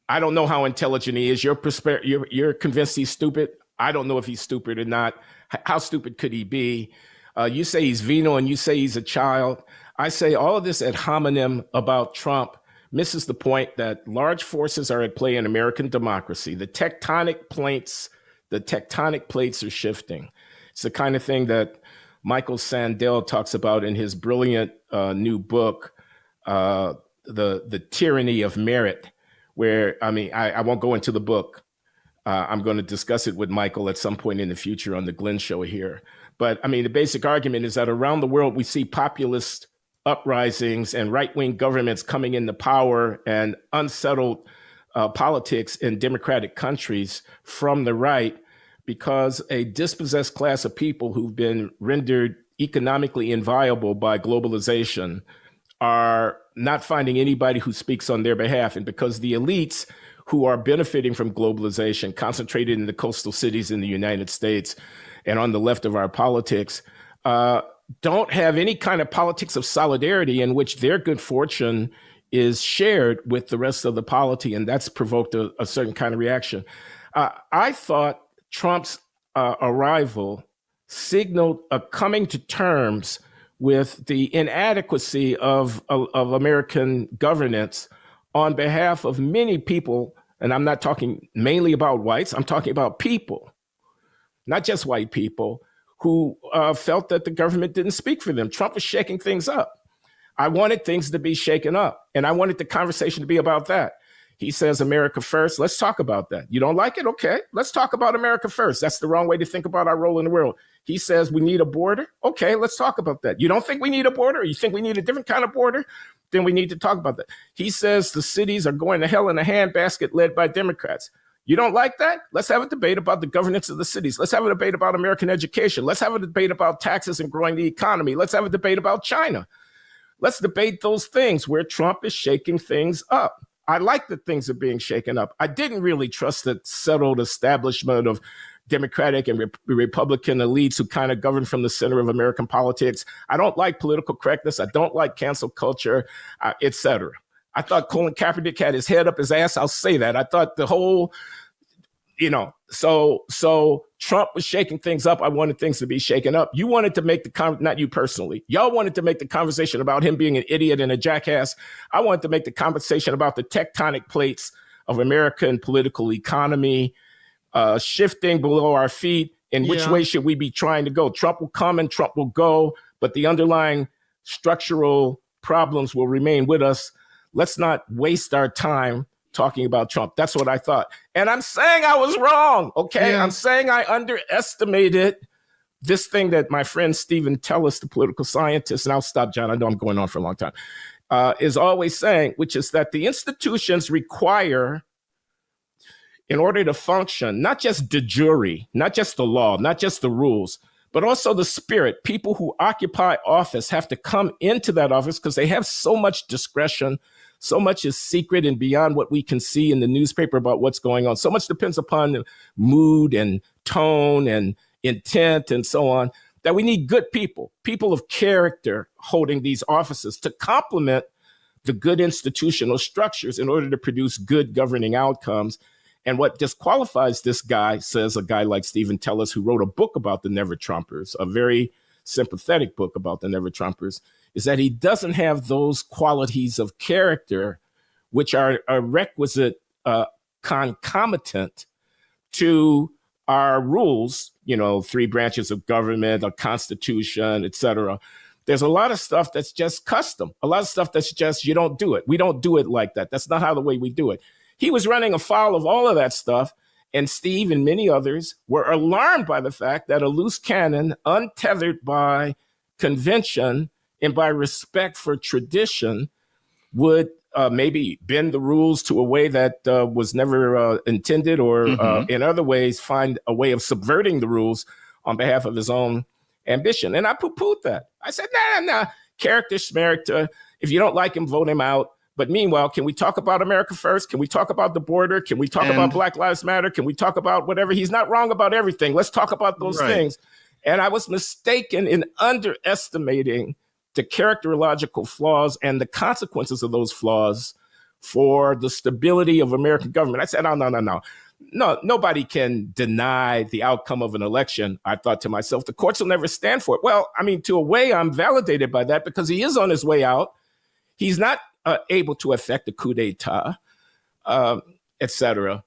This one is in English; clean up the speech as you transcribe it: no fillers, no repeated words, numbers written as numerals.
I don't know how intelligent he is. You're convinced he's stupid. I don't know if he's stupid or not. How stupid could he be? You say he's venal and you say he's a child. I say all of this ad hominem about Trump misses the point that large forces are at play in American democracy. The tectonic plates are shifting. It's the kind of thing that Michael Sandel talks about in his brilliant new book, The Tyranny of Merit, where, I won't go into the book. I'm going to discuss it with Michael at some point in the future on the Glenn Show here. But the basic argument is that around the world, we see populist uprisings and right-wing governments coming into power and unsettled politics in democratic countries from the right, because a dispossessed class of people who've been rendered economically inviable by globalization are not finding anybody who speaks on their behalf. And because the elites who are benefiting from globalization, concentrated in the coastal cities in the United States and on the left of our politics, don't have any kind of politics of solidarity in which their good fortune is shared with the rest of the polity. And that's provoked a certain kind of reaction. I thought Trump's arrival signaled a coming to terms with the inadequacy of American governance on behalf of many people. And I'm not talking mainly about whites. I'm talking about people, not just white people, who felt that the government didn't speak for them. Trump was shaking things up. I wanted things to be shaken up, and I wanted the conversation to be about that. He says America first. Let's talk about that. You don't like it? Okay, let's talk about America first. That's the wrong way to think about our role in the world. He says we need a border. Okay, let's talk about that. You don't think we need a border? Or you think we need a different kind of border? Then we need to talk about that. He says the cities are going to hell in a handbasket led by Democrats. You don't like that? Let's have a debate about the governance of the cities. Let's have a debate about American education. Let's have a debate about taxes and growing the economy. Let's have a debate about China. Let's debate those things where Trump is shaking things up. I like that things are being shaken up. I didn't really trust the settled establishment of Democratic and Republican elites who kind of govern from the center of American politics. I don't like political correctness. I don't like cancel culture, et cetera. I thought Colin Kaepernick had his head up his ass. I'll say that. I thought the whole, so Trump was shaking things up. I wanted things to be shaken up. You wanted to make not you personally. Y'all wanted to make the conversation about him being an idiot and a jackass. I wanted to make the conversation about the tectonic plates of American political economy shifting below our feet. In which way should we be trying to go? Trump will come and Trump will go, but the underlying structural problems will remain with us. Let's not waste our time talking about Trump. That's what I thought. And I'm saying I was wrong, okay? Yeah. I'm saying I underestimated this thing that my friend Stephen Tellis, the political scientist, and I'll stop, John, I know I'm going on for a long time, is always saying, which is that the institutions require, in order to function, not just de jure, not just the law, not just the rules, but also the spirit. People who occupy office have to come into that office because they have so much discretion. So much is secret and beyond what we can see in the newspaper about what's going on. So much depends upon the mood and tone and intent and so on, that we need good people, people of character holding these offices to complement the good institutional structures in order to produce good governing outcomes. And what disqualifies this guy, says a guy like Stephen Tellis, who wrote a book about the Never Trumpers, a very sympathetic book about the Never Trumpers, is that he doesn't have those qualities of character, which are a requisite concomitant to our rules, 3 branches of government, a constitution, et cetera. There's a lot of stuff that's just custom, a lot of stuff that's just, you don't do it. We don't do it like that. That's not how the way we do it. He was running afoul of all of that stuff. And Steve and many others were alarmed by the fact that a loose cannon, untethered by convention and by respect for tradition, would maybe bend the rules to a way that was never intended, or in other ways find a way of subverting the rules on behalf of his own ambition. And I poo-pooed that. I said, nah, character, schmaracter. If you don't like him, vote him out. But meanwhile, can we talk about America first? Can we talk about the border? Can we talk about Black Lives Matter? Can we talk about whatever? He's not wrong about everything. Let's talk about those things. And I was mistaken in underestimating the characterological flaws and the consequences of those flaws for the stability of American government. I said, no, no, no, no. No, nobody can deny the outcome of an election. I thought to myself, the courts will never stand for it. Well, I mean, to a way, I'm validated by that because he is on his way out. He's not able to effect a coup d'etat, et cetera.